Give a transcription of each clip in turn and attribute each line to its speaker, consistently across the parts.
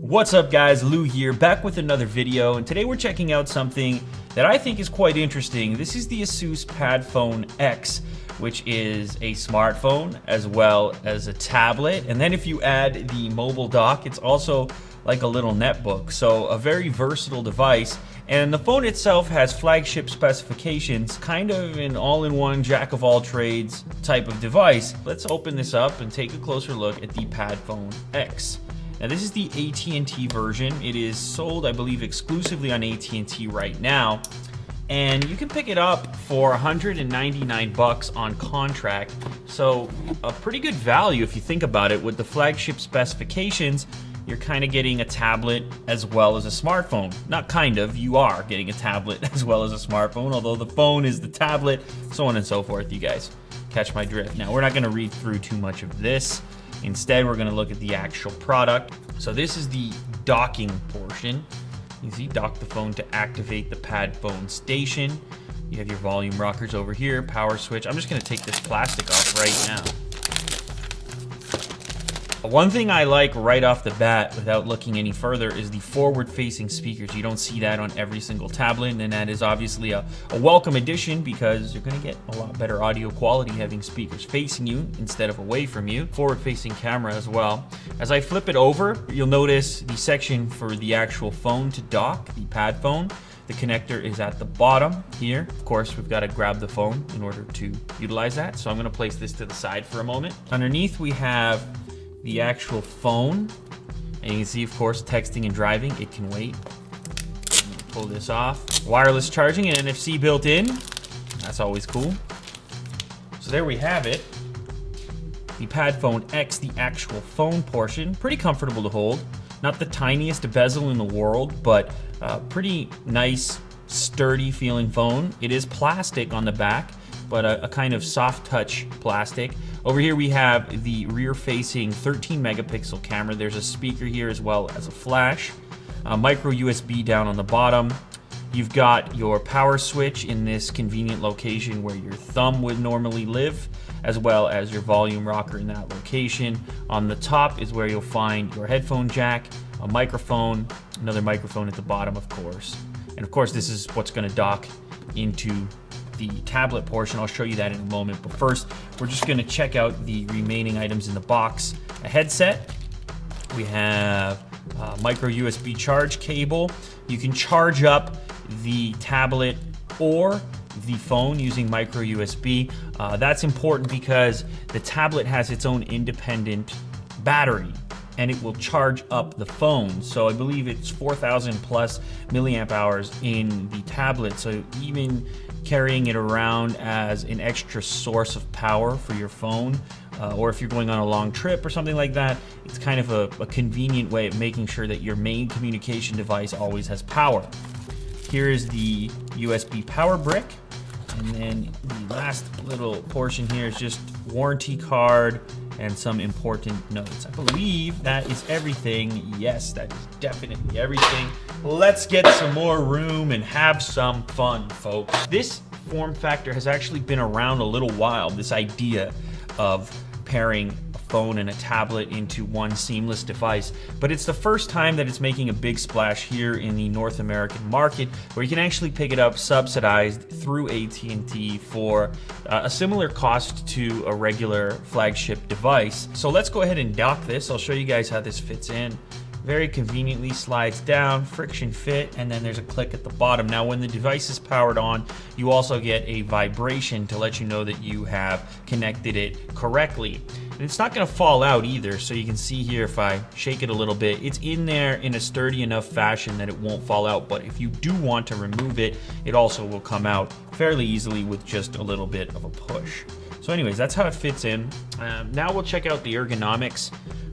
Speaker 1: What's up guys, Lou here, back with another video, and today we're checking out something that I think is quite interesting. This is the Asus PadPhone X, which is a smartphone as well as a tablet, and then if you add the mobile dock, it's also like a little netbook, so a very versatile device. And the phone itself has flagship specifications, kind of an all-in-one jack-of-all-trades type of device. Let's open this up and take a closer look at the PadPhone X. Now this is the AT&T version. It is sold, I believe, exclusively on AT&T right now. And you can pick it up for $199 on contract. So a pretty good value if you think about it. With the flagship specifications, you're kind of getting a tablet as well as a smartphone. Not kind of, you are getting a tablet as well as a smartphone, although the phone is the tablet, so on and so forth. You guys catch my drift. Now we're not gonna read through too much of this. Instead, we're gonna look at the actual product. So this is the docking portion. You see, dock the phone to activate the PadPhone station. You have your volume rockers over here, power switch. I'm just gonna take this plastic off right now. One thing I like right off the bat, without looking any further, is the forward-facing speakers. You don't see that on every single tablet, and that is obviously a welcome addition because you're gonna get a lot better audio quality having speakers facing you instead of away from you. Forward-facing camera as well. As I flip it over, you'll notice the section for the actual phone to dock, the PadPhone. The connector is at the bottom here. Of course, we've got to grab the phone in order to utilize that, so I'm gonna place this to the side for a moment. Underneath, we have the actual phone, and you can see, of course, texting and driving, it can wait. Pull this off. Wireless charging and NFC built in. That's always cool. So there we have it. The PadPhone X, the actual phone portion, pretty comfortable to hold. Not the tiniest bezel in the world, but pretty nice, sturdy feeling phone. It is plastic on the back, but a kind of soft touch plastic. Over here we have the rear facing 13 megapixel camera. There's a speaker here as well as a flash. Micro USB down on the bottom. You've got your power switch in this convenient location where your thumb would normally live, as well as your volume rocker in that location. On the top is where you'll find your headphone jack, a microphone, another microphone at the bottom, of course. And of course, this is what's gonna dock into the tablet portion. I'll show you that in a moment, but first we're just going to check out the remaining items in the box. A headset, we have a micro USB charge cable. You can charge up the tablet or the phone using micro USB. That's important because the tablet has its own independent battery and it will charge up the phone. So I believe it's 4,000 plus milliamp hours in the tablet. So even carrying it around as an extra source of power for your phone, or if you're going on a long trip or something like that, it's kind of a convenient way of making sure that your main communication device always has power. Here is the USB power brick. And then the last little portion here is just warranty card and some important notes. I believe that is everything. Yes, that is definitely everything. Let's get some more room and have some fun, folks. This form factor has actually been around a little while, this idea of pairing a phone and a tablet into one seamless device, but it's the first time that it's making a big splash here in the North American market, where you can actually pick it up subsidized through AT&T for a similar cost to a regular flagship device. So let's go ahead and dock this. I'll show you guys how this fits in. Very conveniently slides down, friction fit, and then there's a click at the bottom. Now when the device is powered on, you also get a vibration to let you know that you have connected it correctly. And it's not gonna fall out either, so you can see here if I shake it a little bit, it's in there in a sturdy enough fashion that it won't fall out, but if you do want to remove it, it also will come out fairly easily with just a little bit of a push. So anyways, that's how it fits in. Now we'll check out the ergonomics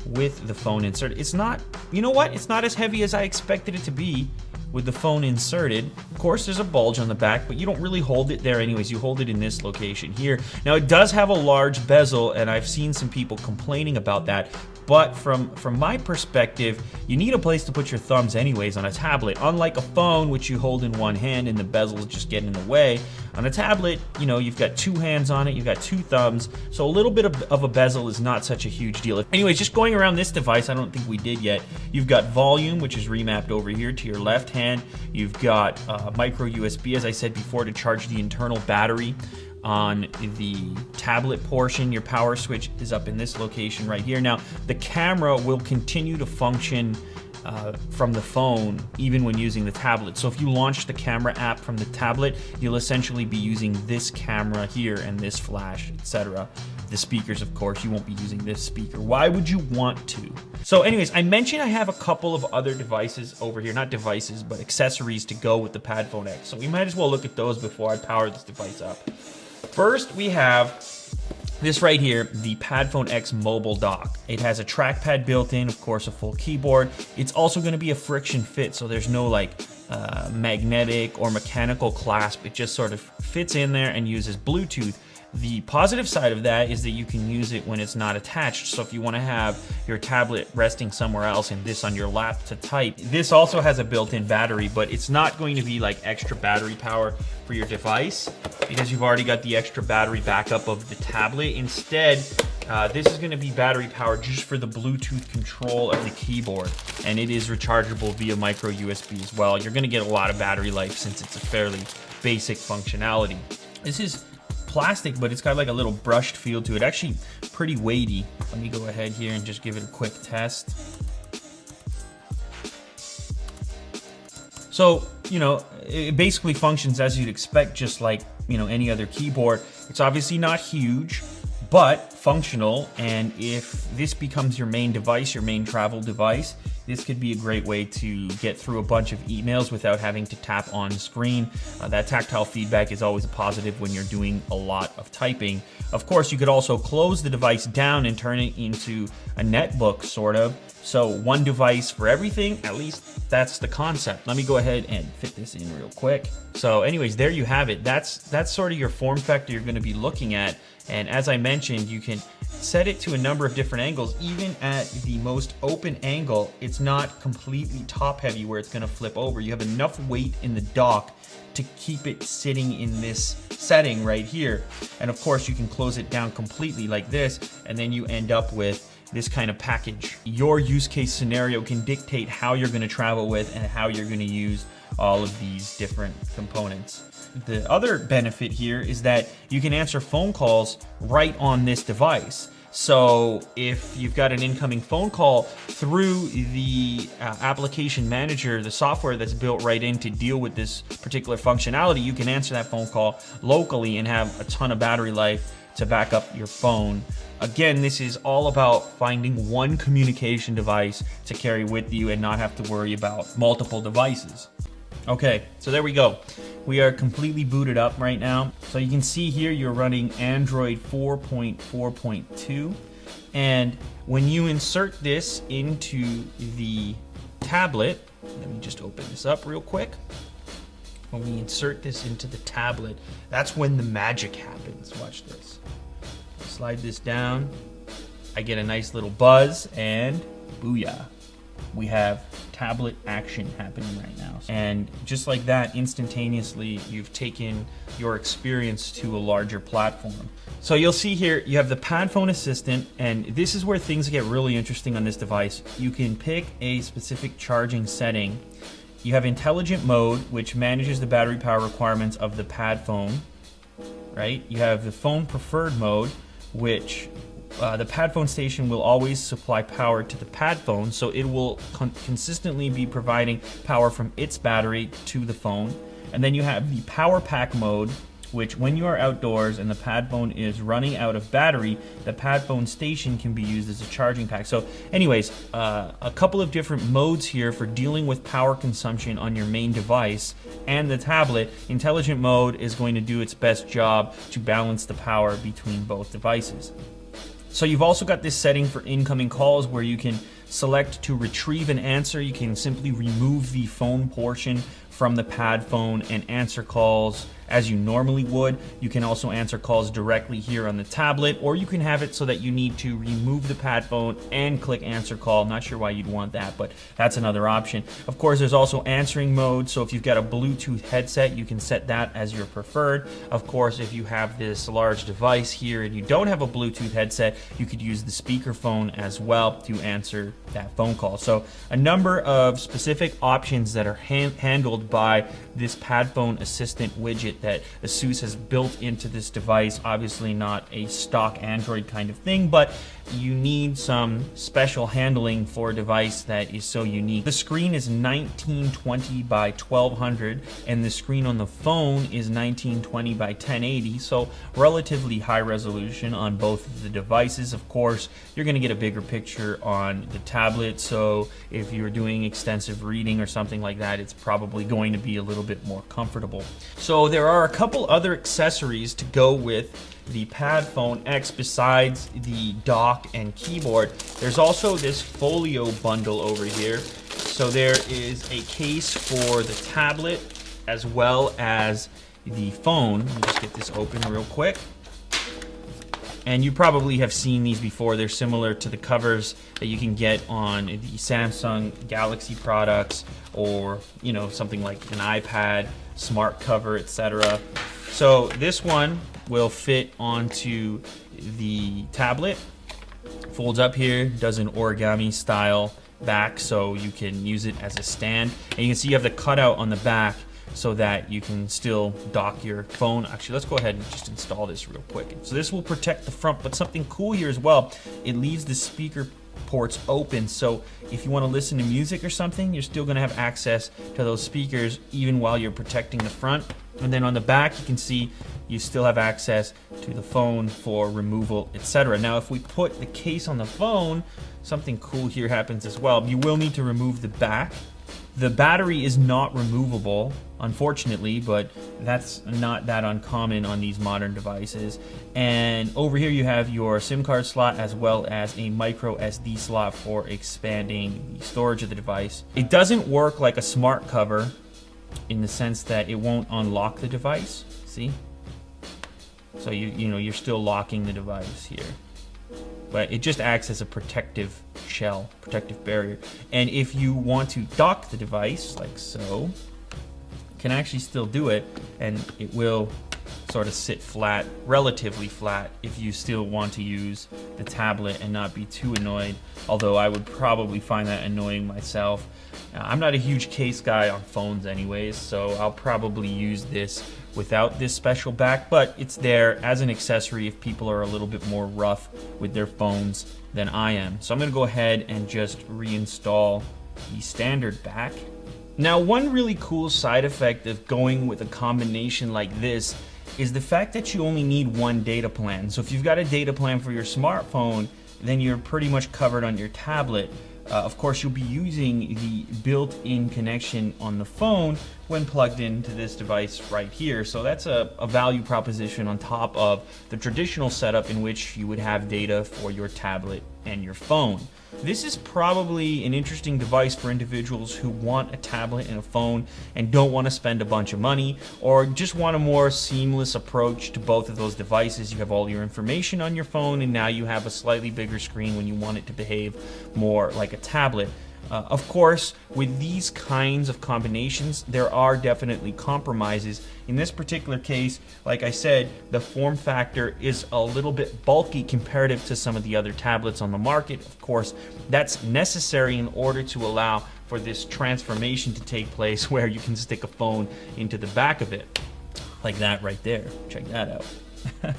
Speaker 1: with the phone inserted. It's not, you know what? It's not as heavy as I expected it to be with the phone inserted. Of course, there's a bulge on the back, but you don't really hold it there anyways. You hold it in this location here. Now, it does have a large bezel, and I've seen some people complaining about that. But from my perspective, you need a place to put your thumbs anyways on a tablet. Unlike a phone, which you hold in one hand and the bezels just get in the way, on a tablet, you know, you've got two hands on it, you've got two thumbs, so a little bit of a bezel is not such a huge deal. Anyways, just going around this device, I don't think we did yet, you've got volume, which is remapped over here to your left hand. You've got micro USB, as I said before, to charge the internal battery. On the tablet portion, your power switch is up in this location right here. Now, the camera will continue to function from the phone even when using the tablet. So if you launch the camera app from the tablet, you'll essentially be using this camera here and this flash, etc. The speakers, of course, you won't be using this speaker. Why would you want to? So anyways, I mentioned I have a couple of other devices over here, not devices, but accessories to go with the Padphone X. So we might as well look at those before I power this device up. First, we have this right here, the Padphone X mobile dock. It has a trackpad built in, of course, a full keyboard. It's also going to be a friction fit, so there's no like magnetic or mechanical clasp. It just sort of fits in there and uses Bluetooth. The positive side of that is that you can use it when it's not attached. So if you want to have your tablet resting somewhere else and this on your lap to type, this also has a built-in battery, but it's not going to be like extra battery power for your device because you've already got the extra battery backup of the tablet. Instead, this is going to be battery powered just for the Bluetooth control of the keyboard, and it is rechargeable via micro USB as well. You're going to get a lot of battery life since it's a fairly basic functionality. This is plastic, but it's got like a little brushed feel to it. Actually pretty weighty. Let me go ahead here and just give it a quick test. So, you know, it basically functions as you'd expect, just like, you know, any other keyboard. It's obviously not huge, but functional. And if this becomes your main device, your main travel device, this could be a great way to get through a bunch of emails without having to tap on screen. That tactile feedback is always a positive when you're doing a lot of typing. Of course, you could also close the device down and turn it into a netbook, sort of. So one device for everything, at least that's the concept. Let me go ahead and fit this in real quick. So anyways, there you have it. That's sort of your form factor you're going to be looking at. And as I mentioned, you can set it to a number of different angles. Even at the most open angle, it's not completely top heavy where it's going to flip over. You have enough weight in the dock to keep it sitting in this setting right here. And of course, you can close it down completely like this, and then you end up with this kind of package. Your use case scenario can dictate how you're going to travel with and how you're going to use all of these different components. The other benefit here is that you can answer phone calls right on this device. So if you've got an incoming phone call through the application manager, the software that's built right in to deal with this particular functionality, you can answer that phone call locally and have a ton of battery life to back up your phone. Again, this is all about finding one communication device to carry with you and not have to worry about multiple devices. Okay, so there we go. We are completely booted up right now. So you can see here you're running Android 4.4.2. And when you insert this into the tablet, let me just open this up real quick. When we insert this into the tablet, that's when the magic happens. Watch this. Slide this down. I get a nice little buzz and booyah. We have tablet action happening right now. And just like that, instantaneously, you've taken your experience to a larger platform. So you'll see here, you have the Padphone Assistant, and this is where things get really interesting on this device. You can pick a specific charging setting. You have intelligent mode, which manages the battery power requirements of the Padphone, right? You have the phone preferred mode, which the Padphone station will always supply power to the Padphone, so it will consistently be providing power from its battery to the phone. And then you have the Power Pack mode, which when you are outdoors and the Padphone is running out of battery, the Padphone station can be used as a charging pack. So anyways, a couple of different modes here for dealing with power consumption on your main device and the tablet. Intelligent mode is going to do its best job to balance the power between both devices. So you've also got this setting for incoming calls where you can select to retrieve an answer. You can simply remove the phone portion from the pad phone and answer calls as you normally would. You can also answer calls directly here on the tablet, or you can have it so that you need to remove the pad phone and click answer call. I'm not sure why you'd want that, but that's another option. Of course, there's also answering mode, so if you've got a Bluetooth headset, you can set that as your preferred. Of course, if you have this large device here and you don't have a Bluetooth headset, you could use the speakerphone as well to answer that phone call. So a number of specific options that are handled by this pad phone assistant widget that ASUS has built into this device. Obviously not a stock Android kind of thing, but you need some special handling for a device that is so unique. The screen is 1920 by 1200 and the screen on the phone is 1920 by 1080, so relatively high resolution on both of the devices. Of course, you're going to get a bigger picture on the tablet, so if you're doing extensive reading or something like that, it's probably going to be a little bit more comfortable. So there are a couple other accessories to go with the Pad Phone X besides the dock and keyboard. There's also this folio bundle over here. So there is a case for the tablet as well as the phone. Let me just get this open real quick. And you probably have seen these before. They're similar to the covers that you can get on the Samsung Galaxy products, or something like an iPad, smart cover, etc. So this one will fit onto the tablet. Folds up here, does an origami style back, so you can use it as a stand. And you can see you have the cutout on the back so that you can still dock your phone. Actually, let's go ahead and just install this real quick. So this will protect the front, but something cool here as well, it leaves the speaker ports open, so if you want to listen to music or something, you're still going to have access to those speakers even while you're protecting the front. And then on the back, you can see you still have access to the phone for removal, etc. Now, if we put the case on the phone, something cool here happens as well. You will need to remove the back. The battery is not removable, unfortunately, but that's not that uncommon on these modern devices. And over here you have your SIM card slot as well as a micro SD slot for expanding the storage of the device. It doesn't work like a smart cover in the sense that it won't unlock the device. See? So you're still locking the device here. But it just acts as a protective shell, protective barrier. And if you want to dock the device, like so, you can actually still do it, and it will sort of sit flat, relatively flat, if you still want to use the tablet and not be too annoyed, although I would probably find that annoying myself. I'm not a huge case guy on phones anyways, so I'll probably use this without this special back, but it's there as an accessory if people are a little bit more rough with their phones than I am. So I'm going to go ahead and just reinstall the standard back. Now, one really cool side effect of going with a combination like this is the fact that you only need one data plan. So if you've got a data plan for your smartphone, then you're pretty much covered on your tablet. Of course, you'll be using the built-in connection on the phone when plugged into this device right here. So that's a value proposition on top of the traditional setup in which you would have data for your tablet and your phone. This is probably an interesting device for individuals who want a tablet and a phone and don't want to spend a bunch of money, or just want a more seamless approach to both of those devices. You have all your information on your phone, and now you have a slightly bigger screen when you want it to behave more like a tablet. Of course, with these kinds of combinations, there are definitely compromises. In this particular case, like I said, the form factor is a little bit bulky comparative to some of the other tablets on the market. Of course, that's necessary in order to allow for this transformation to take place where you can stick a phone into the back of it. Like that right there. Check that out.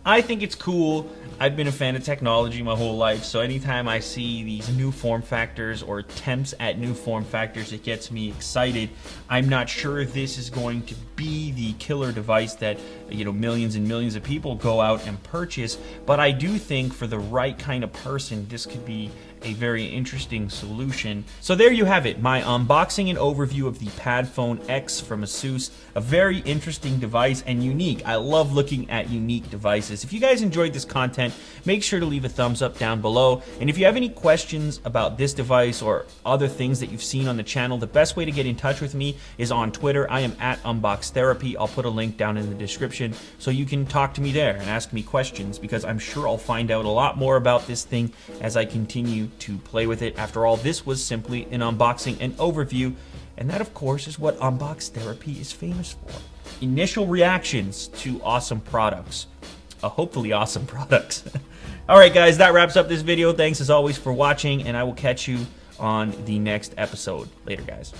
Speaker 1: I think it's cool. I've been a fan of technology my whole life, so anytime I see these new form factors or attempts at new form factors, it gets me excited. I'm not sure if this is going to be the killer device that millions and millions of people go out and purchase, but I do think for the right kind of person, this could be a very interesting solution. So there you have it, my unboxing and overview of the Padfone X from ASUS. A very interesting device and unique. I love looking at unique devices. If you guys enjoyed this content, make sure to leave a thumbs up down below. And if you have any questions about this device or other things that you've seen on the channel, the best way to get in touch with me is on Twitter. I am at UnboxTherapy. I'll put a link down in the description so you can talk to me there and ask me questions, because I'm sure I'll find out a lot more about this thing as I continue to play with it. After all, this was simply an unboxing and overview, and that of course is what Unbox Therapy is famous for. Initial reactions to awesome products. Hopefully awesome products. Alright guys, that wraps up this video. Thanks as always for watching, and I will catch you on the next episode. Later guys.